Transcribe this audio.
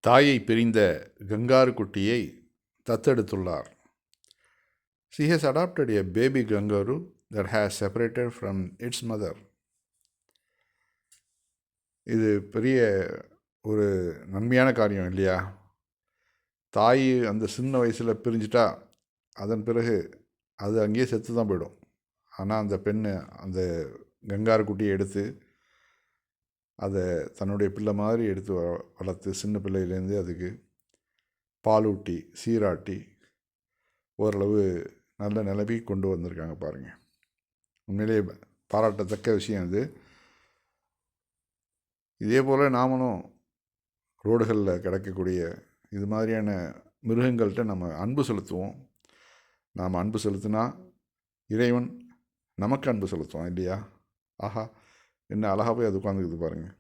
தாயை பிரிந்த கங்காரு குட்டியை தத்தெடுத்துள்ளார். She has adopted a baby kangaroo that has separated from its mother. இது பெரிய ஒரு நன்மையான காரியம் இல்லையா? தாய் அந்த சின்ன வயசில் பிரிஞ்சிட்டா அதன் பிறகு அது அங்கேயே செத்து தான் போயிடும். ஆனால் அந்த பெண்ணு அந்த கங்காரு குட்டியை எடுத்து அதை தன்னுடைய பிள்ளை மாதிரி எடுத்து வளர்த்து சின்ன பிள்ளையிலேருந்து அதுக்கு பாலூட்டி சீராட்டி ஓரளவு நல்ல நிலைமைக்கு கொண்டு வந்திருக்காங்க பாருங்கள். உண்மையிலே பாராட்டத்தக்க விஷயம் இது. இதே போல் நாமளும் ரோடுகளில் கிடக்கக்கூடிய இது மாதிரியான மிருகங்கள்கிட்ட நம்ம அன்பு செலுத்துவோம். நாம் அன்பு செலுத்தினா இறைவன் நமக்கு அன்பு செலுத்துவான் இல்லையா? ஆஹா, என்ன அழகாக போய் அது உட்காந்துக்குது பாருங்கள்.